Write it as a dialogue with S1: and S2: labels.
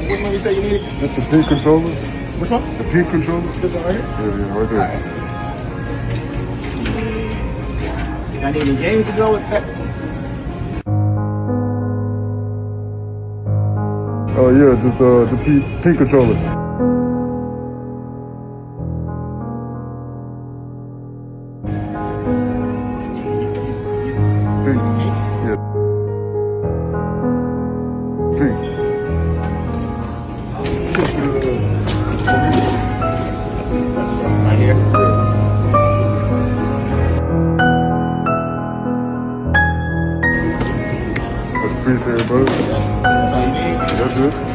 S1: which one you say you need?
S2: That's the pink controller.
S1: Which one?
S2: The pink controller.
S1: This one right here?
S2: Yeah, right there.
S1: I need any games to go with that.
S2: Oh yeah, just the pink controller. Pink. Yeah. Pink.
S1: Right here.
S2: Appreciate it, brother.
S1: That's all you need?
S2: That's it.